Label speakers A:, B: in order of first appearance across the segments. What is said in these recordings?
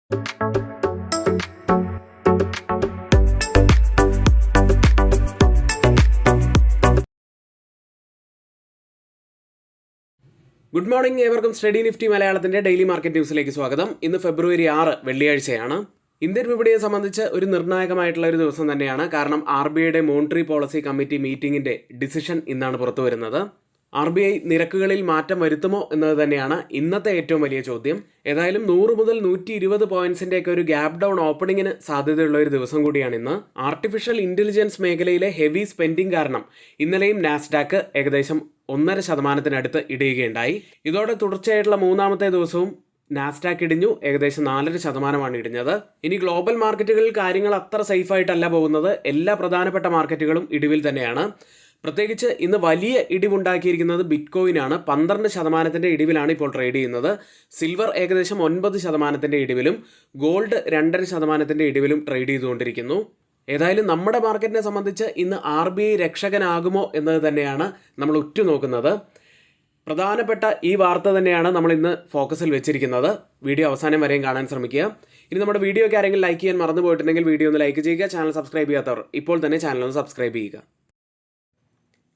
A: Good morning, ഏവർക്കും study Nifty മലയാളത്തിന്റെ daily market ന്യൂസിലേക്ക് സ്വാഗതം. ഇന്ന് ഫെബ്രുവരി 6 വെള്ളിയാഴ്ചയാണ്. ഇന്ത്യൻ വിപണിയെ സംബന്ധിച്ച് ഒരു നിർണായകമായിട്ടുള്ള ഒരു ദിവസം തന്നെയാണ്. കാരണം RBIയുടെ മോണിറ്ററി പോളിസി കമ്മിറ്റി മീറ്റിംഗിന്റെ ഡിസിഷൻ ഇന്നാണ് പുറത്തു വരുന്നത്. RBI നിരക്കുകളിൽ മാറ്റം വരുത്തുമോ എന്നത് തന്നെയാണ് ഇന്നത്തെ ഏറ്റവും വലിയ ചോദ്യം. ഏതായാലും 100 മുതൽ 120 പോയിന്റ്സിന്റെ ഒക്കെ ഒരു ഗ്യാപ് ഡൗൺ ഓപ്പണിങ്ങിന് സാധ്യതയുള്ള ഒരു ദിവസം കൂടിയാണ് ഇന്ന്. ആർട്ടിഫിഷ്യൽ ഇന്റലിജൻസ് മേഖലയിലെ ഹെവി സ്പെൻഡിംഗ് കാരണം ഇന്നലെയും നാസ്ഡാക്ക് ഏകദേശം 1.5% ഇടിയുകയുണ്ടായി. ഇതോടെ തുടർച്ചയായിട്ടുള്ള മൂന്നാമത്തെ ദിവസവും നാസ്ഡാക്ക് ഇടിഞ്ഞു. ഏകദേശം 4% ഇടിഞ്ഞത്. ഇനി ഗ്ലോബൽ മാർക്കറ്റുകളിൽ കാര്യങ്ങൾ അത്ര സേഫായിട്ടല്ല പോകുന്നത്. എല്ലാ പ്രധാനപ്പെട്ട മാർക്കറ്റുകളും ഇടിവിൽ തന്നെയാണ്. പ്രത്യേകിച്ച് ഇന്ന് വലിയ ഇടിവുണ്ടാക്കിയിരിക്കുന്നത് ബിറ്റ്കോയിനാണ്. 12% ഇടിവിലാണ് ഇപ്പോൾ ട്രേഡ് ചെയ്യുന്നത്. സിൽവർ ഏകദേശം 9% ഇടിവിലും ഗോൾഡ് 2.5% ഇടിവിലും ട്രേഡ് ചെയ്തുകൊണ്ടിരിക്കുന്നു. ഏതായാലും നമ്മുടെ മാർക്കറ്റിനെ സംബന്ധിച്ച് ഇന്ന് RBI രക്ഷകനാകുമോ എന്നത് തന്നെയാണ് നമ്മൾ ഉറ്റുനോക്കുന്നത്. പ്രധാനപ്പെട്ട ഈ വാർത്ത തന്നെയാണ് നമ്മൾ ഇന്ന് ഫോക്കസിൽ വെച്ചിരിക്കുന്നത്. വീഡിയോ അവസാനം വരെയും കാണാൻ ശ്രമിക്കുക. ഇനി നമ്മുടെ വീഡിയോയ്ക്ക് ആരെങ്കിലും ലൈക്ക് ചെയ്യാൻ മറന്നു പോയിട്ടുണ്ടെങ്കിൽ വീഡിയോ ഒന്ന് ലൈക്ക് ചെയ്യുക. ചാനൽ സബ്സ്ക്രൈബ് ചെയ്യാത്തവർ ഇപ്പോൾ തന്നെ ചാനൽ ഒന്ന് സബ്സ്ക്രൈബ് ചെയ്യുക.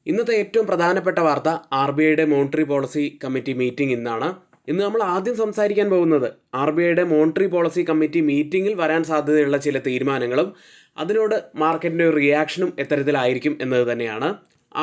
A: ഇന്നത്തെ ഏറ്റവും പ്രധാനപ്പെട്ട വാർത്ത RBIയുടെ മോണിറ്ററി പോളിസി കമ്മിറ്റി മീറ്റിംഗ് ഇന്നാണ്. ഇന്ന് നമ്മൾ ആദ്യം സംസാരിക്കാൻ പോകുന്നത് RBIയുടെ മോണിറ്ററി പോളിസി കമ്മിറ്റി മീറ്റിംഗിൽ വരാൻ സാധ്യതയുള്ള ചില തീരുമാനങ്ങളും അതിനോട് മാർക്കറ്റിൻ്റെ ഒരു റിയാക്ഷനും എത്തരത്തിലായിരിക്കും എന്നത് തന്നെയാണ്.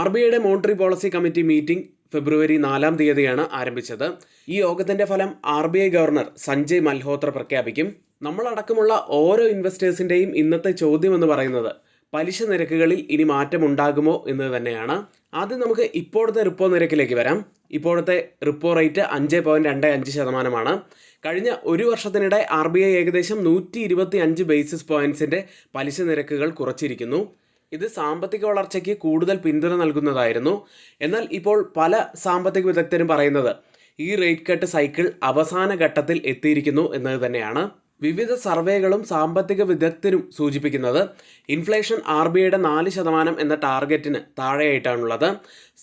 A: RBIയുടെ മോണിറ്ററി പോളിസി കമ്മിറ്റി മീറ്റിംഗ് ഫെബ്രുവരി 4 ആരംഭിച്ചത്. ഈ യോഗത്തിൻ്റെ ഫലം RBI ഗവർണർ സഞ്ജയ് മൽഹോത്ര പ്രഖ്യാപിക്കും. നമ്മളടക്കമുള്ള ഓരോ ഇൻവെസ്റ്റേഴ്സിൻ്റെയും ഇന്നത്തെ ചോദ്യം എന്ന് പറയുന്നത് പലിശ നിരക്കുകളിൽ ഇനി മാറ്റമുണ്ടാകുമോ എന്നത് തന്നെയാണ്. ആദ്യം നമുക്ക് ഇപ്പോഴത്തെ റിപ്പോ നിരക്കിലേക്ക് വരാം. ഇപ്പോഴത്തെ റിപ്പോ റേറ്റ് 5.25%. കഴിഞ്ഞ ഒരു വർഷത്തിനിടെ RBI ഏകദേശം 125 ബേസിസ് പോയിന്റ്സിൻ്റെ പലിശ നിരക്കുകൾ കുറച്ചിരിക്കുന്നു. ഇത് സാമ്പത്തിക വളർച്ചയ്ക്ക് കൂടുതൽ പിന്തുണ നൽകുന്നതായിരുന്നു. എന്നാൽ ഇപ്പോൾ പല സാമ്പത്തിക വിദഗ്ധരും പറയുന്നത് ഈ റേറ്റ് കട്ട് സൈക്കിൾ അവസാന ഘട്ടത്തിൽ എത്തിയിരിക്കുന്നു എന്നത് തന്നെയാണ്. വിവിധ സർവേകളും സാമ്പത്തിക വിദഗ്ധരും സൂചിപ്പിക്കുന്നത് ഇൻഫ്ലേഷൻ RBIയുടെ 4% എന്ന ടാർഗറ്റിന് താഴെയായിട്ടാണുള്ളത്.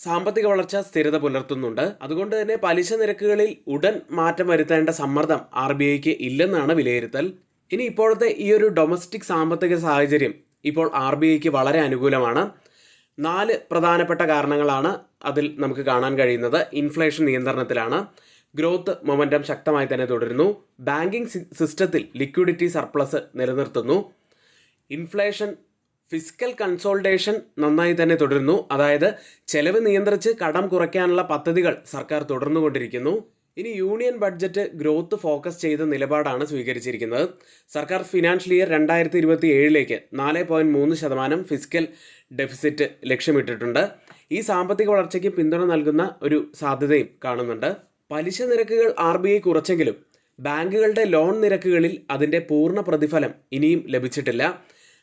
A: സാമ്പത്തിക വളർച്ച സ്ഥിരത പുലർത്തുന്നുണ്ട്. അതുകൊണ്ട് തന്നെ പലിശ നിരക്കുകളിൽ ഉടൻ മാറ്റം വരുത്തേണ്ട സമ്മർദ്ദം RBIക്ക് ഇല്ലെന്നാണ് വിലയിരുത്തൽ. ഇനി ഇപ്പോഴത്തെ ഈ ഒരു ഡൊമസ്റ്റിക് സാമ്പത്തിക സാഹചര്യം ഇപ്പോൾ RBIക്ക് വളരെ അനുകൂലമാണ്. 4 പ്രധാനപ്പെട്ട കാരണങ്ങളാണ് അതിൽ നമുക്ക് കാണാൻ കഴിയുന്നത്. ഇൻഫ്ലേഷൻ നിയന്ത്രണത്തിലാണ്. ഗ്രോത്ത് മൊമെൻറ്റം ശക്തമായി തന്നെ തുടരുന്നു. ബാങ്കിങ് സിസ്റ്റത്തിൽ ലിക്വിഡിറ്റി സർപ്ലസ് നിലനിർത്തുന്നു. ഇൻഫ്ലേഷൻ ഫിസ്ക്കൽ കൺസോൾട്ടേഷൻ നന്നായി തന്നെ തുടരുന്നു. അതായത് ചെലവ് നിയന്ത്രിച്ച് കടം കുറയ്ക്കാനുള്ള പദ്ധതികൾ സർക്കാർ തുടർന്നുകൊണ്ടിരിക്കുന്നു. ഇനി യൂണിയൻ ബഡ്ജറ്റ് ഗ്രോത്ത് ഫോക്കസ് ചെയ്ത നിലപാടാണ് സ്വീകരിച്ചിരിക്കുന്നത്. സർക്കാർ ഫിനാൻഷ്യൽ ഇയർ 2027 4.3% ഫിസ്ക്കൽ ഡെഫിസിറ്റ് ലക്ഷ്യമിട്ടിട്ടുണ്ട്. ഈ സാമ്പത്തിക വളർച്ചയ്ക്ക് പിന്തുണ നൽകുന്ന ഒരു സാധ്യതയും കാണുന്നുണ്ട്. പലിശ നിരക്കുകൾ RBI കുറച്ചെങ്കിലും ബാങ്കുകളുടെ ലോൺ നിരക്കുകളിൽ അതിൻ്റെ പൂർണ്ണ പ്രതിഫലം ഇനിയും ലഭിച്ചിട്ടില്ല.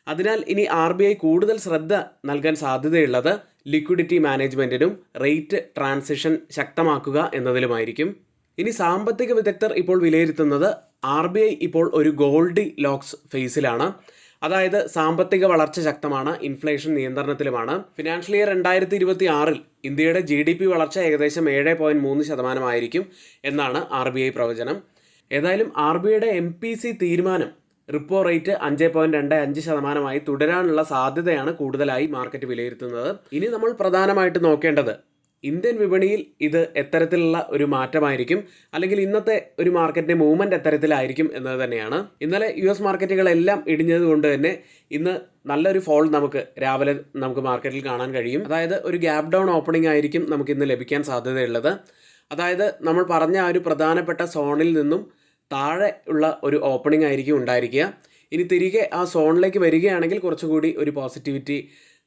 A: അതിനാൽ ഇനി RBI കൂടുതൽ ശ്രദ്ധ നൽകാൻ സാധ്യതയുള്ളത് ലിക്വിഡിറ്റി മാനേജ്മെൻറ്റിനും റേറ്റ് ട്രാൻസിഷൻ ശക്തമാക്കുക എന്നതിലുമായിരിക്കും. ഇനി സാമ്പത്തിക വിദഗ്ധർ ഇപ്പോൾ വിലയിരുത്തുന്നത് RBI ഇപ്പോൾ ഒരു ഗോൾഡി ലോക്സ് ഫേസിലാണ്. അതായത് സാമ്പത്തിക വളർച്ച ശക്തമാണ്, ഇൻഫ്ലേഷൻ നിയന്ത്രണത്തിലുമാണ്. ഫിനാൻഷ്യൽ ഇയർ 2026 ഇന്ത്യയുടെ GDP വളർച്ച ഏകദേശം 7.3% ആയിരിക്കും എന്നാണ് RBI പ്രവചനം. ഏതായാലും RBIയുടെ MPC തീരുമാനം റിപ്പോ റേറ്റ് 5.25% തുടരാനുള്ള സാധ്യതയാണ് കൂടുതലായി മാർക്കറ്റ് വിലയിരുത്തുന്നത്. ഇനി നമ്മൾ പ്രധാനമായിട്ട് നോക്കേണ്ടത് ഇന്ത്യൻ വിപണിയിൽ ഇത് എത്തരത്തിലുള്ള ഒരു മാറ്റമായിരിക്കും, അല്ലെങ്കിൽ ഇന്നത്തെ ഒരു മാർക്കറ്റിൻ്റെ മൂവ്മെൻറ്റ് എത്തരത്തിലായിരിക്കും എന്നത് തന്നെയാണ്. ഇന്നലെ US മാർക്കറ്റുകളെല്ലാം ഇടിഞ്ഞത് കൊണ്ട് തന്നെ ഇന്ന് നല്ലൊരു ഫോൾ രാവിലെ നമുക്ക് മാർക്കറ്റിൽ കാണാൻ കഴിയും. അതായത് ഒരു ഗ്യാപ് ഡൗൺ ഓപ്പണിംഗ് ആയിരിക്കും നമുക്ക് ഇന്ന് ലഭിക്കാൻ സാധ്യതയുള്ളത്. അതായത് നമ്മൾ പറഞ്ഞ ആ ഒരു പ്രധാനപ്പെട്ട സോണിൽ നിന്നും താഴെ ഉള്ള ഒരു ഓപ്പണിംഗ് ആയിരിക്കും ഉണ്ടായിരിക്കുക. ഇനി തിരികെ ആ സോണിലേക്ക് വരികയാണെങ്കിൽ കുറച്ചുകൂടി ഒരു പോസിറ്റിവിറ്റി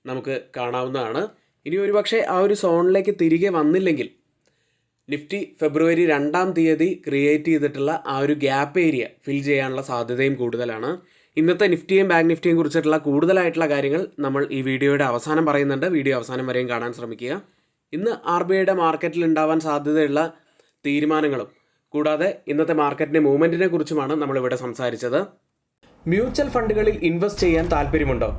A: നമുക്ക് കാണാവുന്നതാണ്. ഇനി ഒരുപക്ഷെ ആ ഒരു സോണിലേക്ക് തിരികെ വന്നില്ലെങ്കിൽ നിഫ്റ്റി ഫെബ്രുവരി 2 ക്രിയേറ്റ് ചെയ്തിട്ടുള്ള ആ ഒരു ഗ്യാപ്പ് ഏരിയ ഫിൽ ചെയ്യാനുള്ള സാധ്യതയും കൂടുതലാണ്. ഇന്നത്തെ നിഫ്റ്റിയും ബാങ്ക് നിഫ്റ്റിയും കുറിച്ചിട്ടുള്ള കൂടുതലായിട്ടുള്ള കാര്യങ്ങൾ നമ്മൾ ഈ വീഡിയോയുടെ അവസാനം പറയുന്നുണ്ട്. വീഡിയോ അവസാനം വരെയും കാണാൻ ശ്രമിക്കുക. ഇന്ന് RBIയുടെ മാർക്കറ്റിൽ ഉണ്ടാവാൻ സാധ്യതയുള്ള തീരുമാനങ്ങളും കൂടാതെ ഇന്നത്തെ മാർക്കറ്റിൻ്റെ മൂവ്മെൻറ്റിനെ കുറിച്ചുമാണ് നമ്മളിവിടെ സംസാരിച്ചത്. മ്യൂച്വൽ ഫണ്ടുകളിൽ ഇൻവെസ്റ്റ് ചെയ്യാൻ താല്പര്യമുണ്ടോ?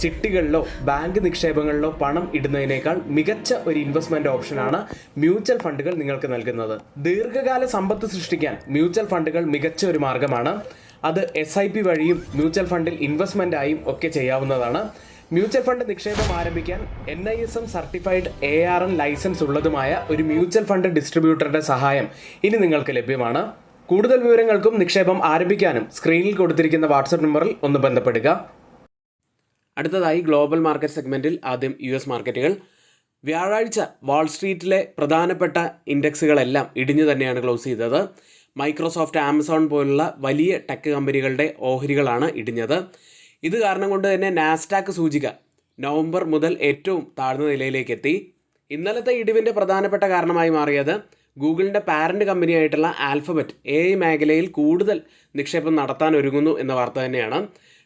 A: ചിട്ടികളിലോ ബാങ്ക് നിക്ഷേപങ്ങളിലോ പണം ഇടുന്നതിനേക്കാൾ മികച്ച ഒരു ഇൻവെസ്റ്റ്മെന്റ് ഓപ്ഷനാണ് മ്യൂച്വൽ ഫണ്ടുകൾ നിങ്ങൾക്ക് നൽകുന്നത്. ദീർഘകാല സമ്പത്ത് സൃഷ്ടിക്കാൻ മ്യൂച്വൽ ഫണ്ടുകൾ മികച്ച ഒരു മാർഗമാണ്. അത് SIP വഴിയും മ്യൂച്വൽ ഫണ്ടിൽ ഇൻവെസ്റ്റ്മെൻറ്റായും ഒക്കെ ചെയ്യാവുന്നതാണ്. മ്യൂച്വൽ ഫണ്ട് നിക്ഷേപം ആരംഭിക്കാൻ NISM സർട്ടിഫൈഡ് ARN ലൈസൻസ് ഉള്ളതുമായ ഒരു മ്യൂച്വൽ ഫണ്ട് ഡിസ്ട്രിബ്യൂട്ടറുടെ സഹായം ഇനി നിങ്ങൾക്ക് ലഭ്യമാണ്. കൂടുതൽ വിവരങ്ങൾക്കും നിക്ഷേപം ആരംഭിക്കാനും സ്ക്രീനിൽ കൊടുത്തിരിക്കുന്ന വാട്സപ്പ് നമ്പറിൽ ഒന്ന് ബന്ധപ്പെടുക. അടുത്തതായി ഗ്ലോബൽ മാർക്കറ്റ് സെഗ്മെൻറ്റിൽ ആദ്യം US മാർക്കറ്റുകൾ. വ്യാഴാഴ്ച വാൾസ്ട്രീറ്റിലെ പ്രധാനപ്പെട്ട ഇൻഡെക്സുകളെല്ലാം ഇടിഞ്ഞു തന്നെയാണ് ക്ലോസ് ചെയ്തത്. മൈക്രോസോഫ്റ്റ്, ആമസോൺ പോലുള്ള വലിയ ടെക് കമ്പനികളുടെ ഓഹരികളാണ് ഇടിഞ്ഞത്. ഇത് കാരണം കൊണ്ട് തന്നെ നാസ്ഡാക്ക് സൂചിക നവംബർ മുതൽ ഏറ്റവും താഴ്ന്ന നിലയിലേക്ക് എത്തി. ഇന്നലത്തെ ഇടിവിൻ്റെ പ്രധാനപ്പെട്ട കാരണമായി മാറിയത് ഗൂഗിളിൻ്റെ പാരൻ്റ് കമ്പനിയായിട്ടുള്ള ആൽഫബറ്റ് AI മേഖലയിൽ കൂടുതൽ നിക്ഷേപം നടത്താൻ ഒരുങ്ങുന്നു എന്ന വാർത്ത തന്നെയാണ്.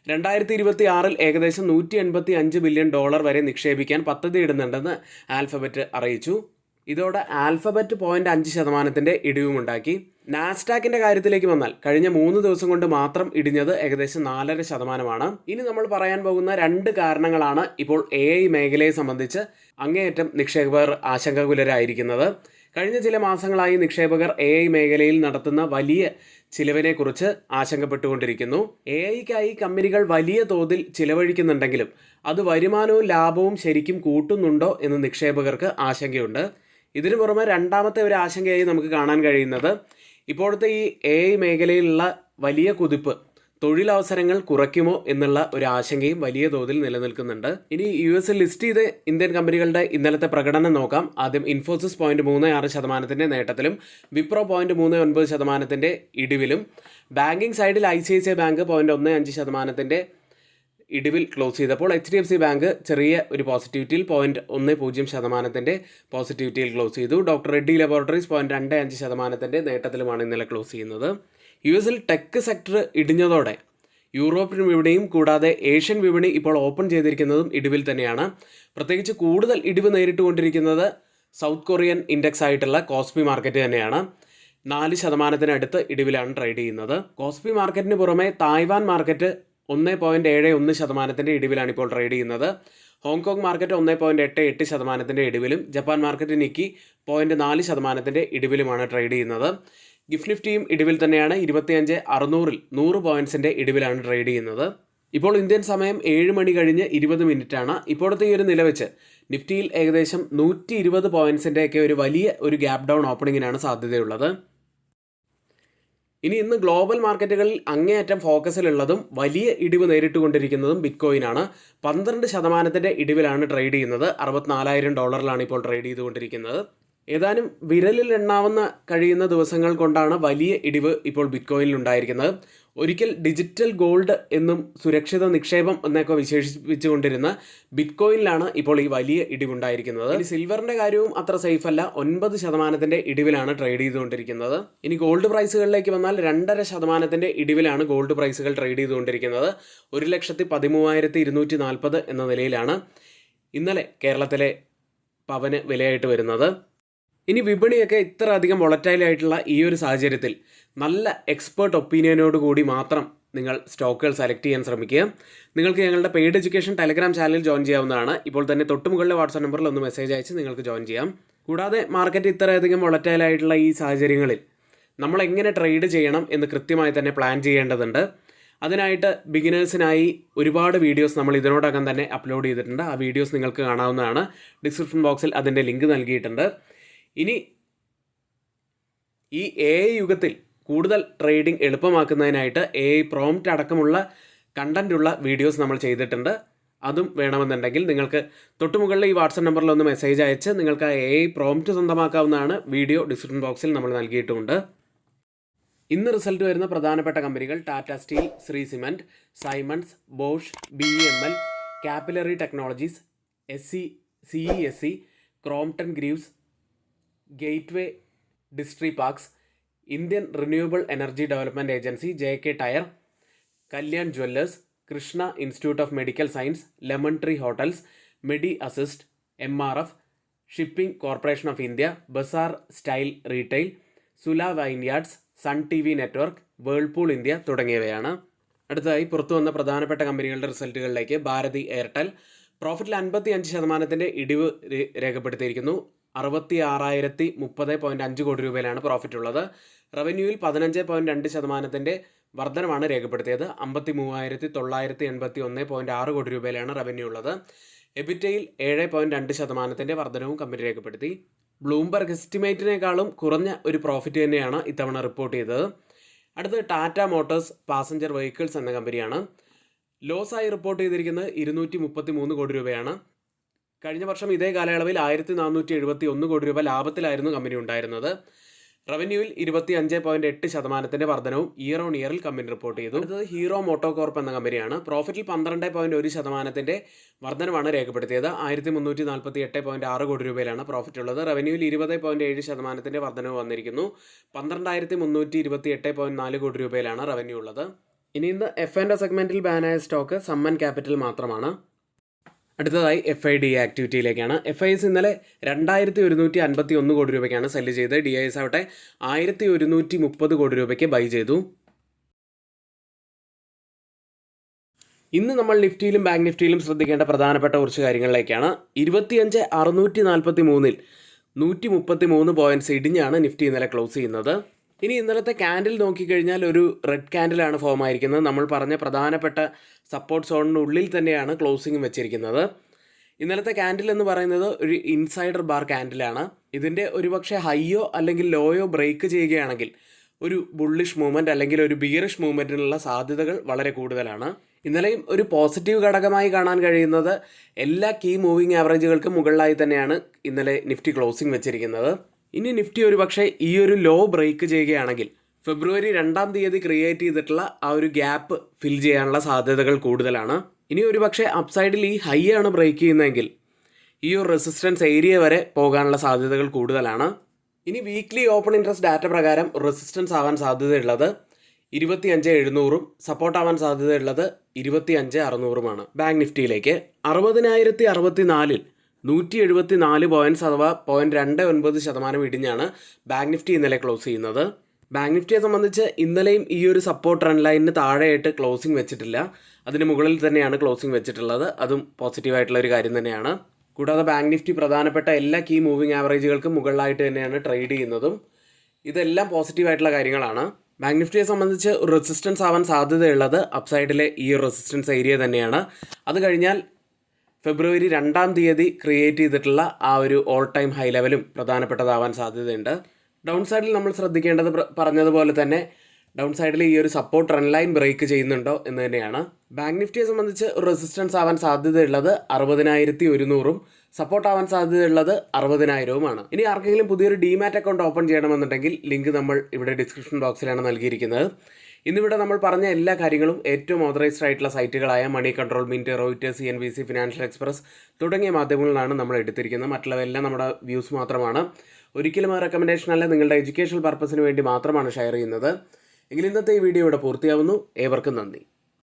A: 2026 ഏകദേശം $185 ബില്യൺ വരെ നിക്ഷേപിക്കാൻ പദ്ധതിയിടുന്നുണ്ടെന്ന് ആൽഫബറ്റ് അറിയിച്ചു. ഇതോടെ ആൽഫബറ്റ് 0.5% ഇടിവുമുണ്ടാക്കി. നാസ്ഡാക്കിൻ്റെ കാര്യത്തിലേക്ക് വന്നാൽ കഴിഞ്ഞ 3 ദിവസം കൊണ്ട് മാത്രം ഇടിഞ്ഞത് ഏകദേശം 4.5%. ഇനി നമ്മൾ പറയാൻ പോകുന്ന 2 കാരണങ്ങളാണ് ഇപ്പോൾ AI മേഖലയെ സംബന്ധിച്ച് അങ്ങേയറ്റം നിക്ഷേപകർ ആശങ്കാകുലരായിരിക്കുന്നത്. കഴിഞ്ഞ ചില മാസങ്ങളായി നിക്ഷേപകർ AI മേഖലയിൽ നടത്തുന്ന വലിയ ചിലവിനെക്കുറിച്ച് ആശങ്കപ്പെട്ടുകൊണ്ടിരിക്കുന്നു. AIക്കായി കമ്പനികൾ വലിയ തോതിൽ ചിലവഴിക്കുന്നുണ്ടെങ്കിലും അത് വരുമാനവും ലാഭവും ശരിക്കും കൂട്ടുന്നുണ്ടോ എന്ന് നിക്ഷേപകർക്ക് ആശങ്കയുണ്ട്. ഇതിനു പുറമെ രണ്ടാമത്തെ ഒരു ആശങ്കയായി നമുക്ക് കാണാൻ കഴിയുന്നത് ഇപ്പോഴത്തെ ഈ AI മേഖലയിലുള്ള വലിയ കുതിപ്പ് തൊഴിലവസരങ്ങൾ കുറയ്ക്കുമോ എന്നുള്ള ഒരു ആശങ്കയും വലിയ തോതിൽ നിലനിൽക്കുന്നുണ്ട്. ഇനി US ലിസ്റ്റ് ചെയ്ത ഇന്ത്യൻ കമ്പനികളുടെ ഇന്നലത്തെ പ്രകടനം നോക്കാം. ആദ്യം ഇൻഫോസിസ് 0.36% നേട്ടത്തിലും വിപ്രോ 0.39% ഇടിവിലും, ബാങ്കിങ് സൈഡിൽ ICICI ബാങ്ക് 0.15% ഇടിവിൽ ക്ലോസ് ചെയ്തപ്പോൾ HDFC ബാങ്ക് ചെറിയ ഒരു പോസിറ്റിവിറ്റിയിൽ 0.10% പോസിറ്റിവിറ്റിയിൽ ക്ലോസ് ചെയ്തു. ഡോക്ടർ റെഡ്ഡി ലബോറട്ടറീസ് 0.25% നേട്ടത്തിലുമാണ് ഇന്നലെ ക്ലോസ് ചെയ്യുന്നത്. US ടെക് സെക്ടർ ഇടിഞ്ഞതോടെ യൂറോപ്യൻ വിപണിയും കൂടാതെ ഏഷ്യൻ വിപണി ഇപ്പോൾ ഓപ്പൺ ചെയ്തിരിക്കുന്നതും ഇടിവിൽ തന്നെയാണ്. പ്രത്യേകിച്ച് കൂടുതൽ ഇടിവ് നേരിട്ടുകൊണ്ടിരിക്കുന്നത് സൗത്ത് കൊറിയൻ ഇൻഡെക്സ് ആയിട്ടുള്ള കോസ്പി മാർക്കറ്റ് തന്നെയാണ്. 4% ഇടിവിലാണ് ട്രേഡ് ചെയ്യുന്നത്. കോസ്പി മാർക്കറ്റിന് പുറമെ തായ്വാൻ മാർക്കറ്റ് 1.71% ഇടിവിലാണ് ഇപ്പോൾ ട്രേഡ് ചെയ്യുന്നത്. ഹോങ്കോങ് മാർക്കറ്റ് 1.88% ഇടിവിലും, ജപ്പാൻ മാർക്കറ്റ് നിക്കി 0.4% ഇടിവിലുമാണ് ട്രേഡ് ചെയ്യുന്നത്. ഗിഫ്റ്റ് നിഫ്റ്റിയും ഇടിവിൽ തന്നെയാണ്. 25,600-ൽ 100 പോയിൻറ്റ്സിൻ്റെ ഇടിവിലാണ് ട്രേഡ് ചെയ്യുന്നത്. ഇപ്പോൾ ഇന്ത്യൻ സമയം 7 മണി കഴിഞ്ഞ് 20 മിനിറ്റാണ്. ഇപ്പോഴത്തെ ഈ ഒരു നില വെച്ച് നിഫ്റ്റിയിൽ ഏകദേശം 120 പോയിൻറ്റ്സിൻ്റെയൊക്കെ ഒരു വലിയ ഒരു ഗ്യാപ് ഡൗൺ ഓപ്പണിങ്ങിനാണ് സാധ്യതയുള്ളത്. ഇനി ഇന്ന് ഗ്ലോബൽ മാർക്കറ്റുകളിൽ അങ്ങേയറ്റം ഫോക്കസിലുള്ളതും വലിയ ഇടിവ് നേരിട്ടുകൊണ്ടിരിക്കുന്നതും ബിറ്റ്കോയിനാണ്. 12% ഇടിവിലാണ് ട്രേഡ് ചെയ്യുന്നത്. $64,000 ഇപ്പോൾ ട്രേഡ് ചെയ്തുകൊണ്ടിരിക്കുന്നത്. ഏതാനും വിരലിൽ എണ്ണാവുന്ന കഴിയുന്ന ദിവസങ്ങൾ കൊണ്ടാണ് വലിയ ഇടിവ് ഇപ്പോൾ ബിറ്റ്കോയിനിൽ ഉണ്ടായിരിക്കുന്നത്. ഒരിക്കൽ ഡിജിറ്റൽ ഗോൾഡ് എന്നും സുരക്ഷിത നിക്ഷേപം എന്നൊക്കെ വിശേഷിപ്പിച്ചുകൊണ്ടിരുന്ന ബിറ്റ്കോയിനിലാണ് ഇപ്പോൾ ഈ വലിയ ഇടിവുണ്ടായിരിക്കുന്നത്. ഇനി സിൽവറിൻ്റെ കാര്യവും അത്ര സേഫ് അല്ല. 9% ഇടിവിലാണ് ട്രേഡ് ചെയ്തുകൊണ്ടിരിക്കുന്നത്. ഇനി ഗോൾഡ് പ്രൈസുകളിലേക്ക് വന്നാൽ 2.5% ഇടിവിലാണ് ഗോൾഡ് പ്രൈസുകൾ ട്രേഡ് ചെയ്തുകൊണ്ടിരിക്കുന്നത്. 1,13,240 എന്ന നിലയിലാണ് ഇന്നലെ കേരളത്തിലെ പവന് വിലയായിട്ട് വരുന്നത്. ഇനി വിപണിയൊക്കെ ഇത്ര അധികം വൊളറ്റൈലായിട്ടുള്ള ഈ ഒരു സാഹചര്യത്തിൽ നല്ല എക്സ്പേർട്ട് ഒപ്പീനിയനോട് കൂടി മാത്രം നിങ്ങൾ സ്റ്റോക്കുകൾ സെലക്ട് ചെയ്യാൻ ശ്രമിക്കുക. നിങ്ങൾക്ക് ഞങ്ങളുടെ പെയ്ഡ് എഡ്യൂക്കേഷൻ ടെലഗ്രാം ചാനലിൽ ജോയിൻ ചെയ്യാവുന്നതാണ്. ഇപ്പോൾ തന്നെ തൊട്ടുമുകളിലെ വാട്സാപ്പ് നമ്പറിൽ ഒന്ന് മെസ്സേജ് അയച്ച് നിങ്ങൾക്ക് ജോയിൻ ചെയ്യാം. കൂടാതെ മാർക്കറ്റ് ഇത്രയധികം വൊളറ്റൈലായിട്ടുള്ള ഈ സാഹചര്യങ്ങളിൽ നമ്മൾ എങ്ങനെ ട്രേഡ് ചെയ്യണം എന്ന് കൃത്യമായി തന്നെ പ്ലാൻ ചെയ്യേണ്ടതുണ്ട്. അതിനായിട്ട് ബിഗിനേഴ്സിനായി ഒരുപാട് വീഡിയോസ് നമ്മൾ ഇതിനോടകം തന്നെ അപ്ലോഡ് ചെയ്തിട്ടുണ്ട്. ആ വീഡിയോസ് നിങ്ങൾക്ക് കാണാവുന്നതാണ്. ഡിസ്ക്രിപ്ഷൻ ബോക്സിൽ അതിൻ്റെ ലിങ്ക് നൽകിയിട്ടുണ്ട്. ഇനി ഈ AI യുഗത്തിൽ കൂടുതൽ ട്രേഡിംഗ് എളുപ്പമാക്കുന്നതിനായിട്ട് AI പ്രോംപ്റ്റ് അടക്കമുള്ള കണ്ടൻറ്റുള്ള വീഡിയോസ് നമ്മൾ ചെയ്തിട്ടുണ്ട്. അതും വേണമെന്നുണ്ടെങ്കിൽ നിങ്ങൾക്ക് തൊട്ടുമുകളിൽ ഈ വാട്സപ്പ് നമ്പറിൽ ഒന്ന് മെസ്സേജ് അയച്ച് നിങ്ങൾക്ക് AI പ്രോംപ്റ്റ് സ്വന്തമാക്കാവുന്നതാണ്. വീഡിയോ ഡിസ്ക്രിപ്ഷൻ ബോക്സിൽ നമ്മൾ നൽകിയിട്ടുമുണ്ട്. ഇന്ന് റിസൾട്ട് വരുന്ന പ്രധാനപ്പെട്ട കമ്പനികൾ Tata steel, Shree cement, Siemens, Bosch, BEML, capillary technologies, CESC, Crompton Greaves, gateway distriparks, Indian renewable energy development agency, JK tyre, Kalyan jewellers, Krishna institute of medical science, lemon tree hotels, Medi assist, MRF, shipping corporation of India, Baazar style retail, Sula vineyards, sun TV network, Whirlpool India തുടങ്ങിയവയാണ്. അടുത്തതായി പുറത്തു വന്ന പ്രധാനപ്പെട്ട കമ്പനികളുടെ റിസൾട്ടുകളിലേക്ക്. Bharati Airtel പ്രോഫിറ്റിൽ 55% ഇടിവ് രേഖപ്പെടുത്തിയിരിക്കുന്നു. 66,030.5 കോടി രൂപയിലാണ് profit ഉള്ളത്. റവന്യൂവിൽ 15.2% വർധനമാണ് രേഖപ്പെടുത്തിയത്. 53,981.6 കോടി രൂപയിലാണ് റവന്യൂ ഉള്ളത്. എബിറ്റയിൽ 7.2% വർധനവും കമ്പനി രേഖപ്പെടുത്തി. ബ്ലൂംബർഗ് എസ്റ്റിമേറ്റിനേക്കാളും കുറഞ്ഞ ഒരു പ്രോഫിറ്റ് തന്നെയാണ് ഇത്തവണ റിപ്പോർട്ട് ചെയ്തത്. അടുത്തത് ടാറ്റ മോട്ടോഴ്സ് പാസഞ്ചർ വെഹിക്കിൾസ് എന്ന കമ്പനിയാണ്. ലോസായി റിപ്പോർട്ട് ചെയ്തിരിക്കുന്നത് 233 കോടി രൂപയാണ്. കഴിഞ്ഞ വർഷം ഇതേ കാലയളവിൽ 1471 കോടി രൂപ ലാഭത്തിലായിരുന്നു കമ്പനി ഉണ്ടായിരുന്നത്. റവന്യൂവിൽ 25.8% വർധനവും ഇയർ ഓൺ ഇയറിൽ കമ്പനി റിപ്പോർട്ട് ചെയ്തു. അടുത്തത് ഹീറോ മോട്ടോകോർപ്പ് എന്ന കമ്പനിയാണ്. പ്രോഫിറ്റിൽ 12.1% വർധനമാണ് രേഖപ്പെടുത്തിയത്. 1348.6 കോടി രൂപയിലാണ് പ്രോഫിറ്റ് ഉള്ളത്. റവന്യൂവിൽ 20.7% വർധനവ് വന്നിരിക്കുന്നു. 12,328.4 കോടി രൂപയിലാണ് റവന്യൂ ഉള്ളത്. ഇനി ഇന്ന് F&O സെഗ്മെന്റിൽ ബാനായ സ്റ്റോക്ക് സമ്മൻ ക്യാപിറ്റൽ മാത്രമാണ്. അടുത്തതായി FID ആക്ടിവിറ്റിയിലേക്കാണ്. FIS ഇന്നലെ 2151 കോടി രൂപയ്ക്കാണ് സെല്ല് ചെയ്ത്. DIS ആവട്ടെ 1130 കോടി രൂപയ്ക്ക് ബൈ ചെയ്തു. ഇന്ന് നമ്മൾ നിഫ്റ്റിയിലും ബാങ്ക് നിഫ്റ്റിയിലും ശ്രദ്ധിക്കേണ്ട പ്രധാനപ്പെട്ട കുറച്ച് കാര്യങ്ങളിലേക്കാണ്. 25,643-ൽ 133 പോയിന്റ്സ് ഇടിഞ്ഞാണ് നിഫ്റ്റി ഇന്നലെ ക്ലോസ് ചെയ്യുന്നത്. ഇനി ഇന്നലത്തെ ക്യാൻഡിൽ നോക്കിക്കഴിഞ്ഞാൽ ഒരു റെഡ് ക്യാൻഡിലാണ് ഫോം ആയിരിക്കുന്നത്. നമ്മൾ പറഞ്ഞ പ്രധാനപ്പെട്ട സപ്പോർട്ട് സോണിനുള്ളിൽ തന്നെയാണ് ക്ലോസിംഗ് വെച്ചിരിക്കുന്നത്. ഇന്നലത്തെ ക്യാൻഡിൽ എന്ന് പറയുന്നത് ഒരു ഇൻസൈഡർ ബാർ ക്യാൻഡിലാണ്. ഇതിൻ്റെ ഒരുപക്ഷെ ഹൈയോ അല്ലെങ്കിൽ ലോയോ ബ്രേക്ക് ചെയ്യുകയാണെങ്കിൽ ഒരു ബുള്ളിഷ് മൂവ്മെൻറ്റ് അല്ലെങ്കിൽ ഒരു ബിയറിഷ് മൂവ്മെൻറ്റിനുള്ള സാധ്യതകൾ വളരെ കൂടുതലാണ്. ഇന്നലെയും ഒരു പോസിറ്റീവ് ഘടകമായി കാണാൻ കഴിയുന്നത് എല്ലാ കീ മൂവിങ് ആവറേജുകൾക്കും മുകളിലായി തന്നെയാണ് ഇന്നലെ നിഫ്റ്റി ക്ലോസിംഗ് വെച്ചിരിക്കുന്നത്. ഇനി നിഫ്റ്റി ഒരു പക്ഷേ ഈ ഒരു ലോ ബ്രേക്ക് ചെയ്യുകയാണെങ്കിൽ ഫെബ്രുവരി 2-ാം തീയതി ക്രിയേറ്റ് ചെയ്തിട്ടുള്ള ആ ഒരു ഗ്യാപ്പ് ഫിൽ ചെയ്യാനുള്ള സാധ്യതകൾ കൂടുതലാണ്. ഇനി ഒരു പക്ഷേ അപ്സൈഡിൽ ഈ ഹൈ ആണ് ബ്രേക്ക് ചെയ്യുന്നതെങ്കിൽ ഈ ഒരു റെസിസ്റ്റൻസ് ഏരിയ വരെ പോകാനുള്ള സാധ്യതകൾ കൂടുതലാണ്. ഇനി വീക്ക്ലി ഓപ്പൺ ഇൻട്രസ്റ്റ് ഡാറ്റ പ്രകാരം റെസിസ്റ്റൻസ് ആവാൻ സാധ്യതയുള്ളത് 25,700-ഉം സപ്പോർട്ട് ആവാൻ സാധ്യതയുള്ളത് 25,600-ഉമാണ്. ബാങ്ക് നിഫ്റ്റിയിലേക്ക് 60,064-ൽ 174 പോയിന്റ്സ് അഥവാ 0.29% ഇടിഞ്ഞാണ് ബാങ്ക് നിഫ്റ്റി ഇന്നലെ ക്ലോസ് ചെയ്യുന്നത്. ബാങ്ക് നിഫ്റ്റിയെ സംബന്ധിച്ച് ഇന്നലെയും ഈ ഒരു സപ്പോർട്ട് ട്രെൻഡ് ലൈനിന് താഴെയായിട്ട് ക്ലോസിംഗ് വെച്ചിട്ടില്ല. അതിന് മുകളിൽ തന്നെയാണ് ക്ലോസിംഗ് വെച്ചിട്ടുള്ളത്. അതും പോസിറ്റീവായിട്ടുള്ള ഒരു കാര്യം തന്നെയാണ്. കൂടാതെ ബാങ്ക് നിഫ്റ്റി പ്രധാനപ്പെട്ട എല്ലാ കീ മൂവിങ് ആവറേജുകൾക്കും മുകളിലായിട്ട് തന്നെയാണ് ട്രേഡ് ചെയ്യുന്നതും. ഇതെല്ലാം പോസിറ്റീവായിട്ടുള്ള കാര്യങ്ങളാണ്. ബാങ്ക് നിഫ്റ്റിയെ സംബന്ധിച്ച് റെസിസ്റ്റൻസ് ആവാൻ സാധ്യതയുള്ളത് അപ്സൈഡിലെ ഈ റെസിസ്റ്റൻസ് ഏരിയ തന്നെയാണ്. അത് കഴിഞ്ഞാൽ ഫെബ്രുവരി 2-ാം തീയതി ക്രിയേറ്റ് ചെയ്തിട്ടുള്ള ആ ഒരു ഓൾ ടൈം ഹൈ ലെവലും പ്രധാനപ്പെട്ടതാവാൻ സാധ്യതയുണ്ട്. ഡൗൺ സൈഡിൽ നമ്മൾ ശ്രദ്ധിക്കേണ്ടത് പറഞ്ഞതുപോലെ തന്നെ ഡൗൺ സൈഡിൽ ഈ ഒരു സപ്പോർട്ട് ട്രെൻഡ് ലൈൻ ബ്രേക്ക് ചെയ്യുന്നുണ്ടോ എന്ന് തന്നെയാണ്. ബാങ്ക് നിഫ്റ്റിയെ സംബന്ധിച്ച് റെസിസ്റ്റൻസ് ആവാൻ സാധ്യതയുള്ളത് 60,100-ഉം സപ്പോർട്ട് ആവാൻ സാധ്യതയുള്ളത് 60,000-ഉമാണ്. ഇനി ആർക്കെങ്കിലും പുതിയൊരു ഡിമാറ്റ് അക്കൗണ്ട് ഓപ്പൺ ചെയ്യണമെന്നുണ്ടെങ്കിൽ ലിങ്ക് നമ്മൾ ഇവിടെ ഡിസ്ക്രിപ്ഷൻ ബോക്സിലാണ് നൽകിയിരിക്കുന്നത്. ഇന്നിവിടെ നമ്മൾ പറഞ്ഞ എല്ലാ കാര്യങ്ങളും ഏറ്റവും ഓതറൈസ്ഡ് ആയിട്ടുള്ള സൈറ്റുകളായ Moneycontrol, Mint, Reuters, CNBC, financial express തുടങ്ങിയ മാധ്യമങ്ങളിലാണ് നമ്മൾ എടുത്തിരിക്കുന്നത്. മറ്റുള്ളവയെല്ലാം നമ്മുടെ വ്യൂസ് മാത്രമാണ്. ഒരിക്കലും ആ റെക്കമെൻഡേഷൻ അല്ല, നിങ്ങളുടെ എഡ്യൂക്കേഷണൽ പർപ്പസിന് വേണ്ടി മാത്രമാണ് ഷെയർ ചെയ്യുന്നത്. എങ്കിൽ ഇന്നത്തെ ഈ വീഡിയോ ഇവിടെ പൂർത്തിയാവുന്നു. ഏവർക്കും നന്ദി.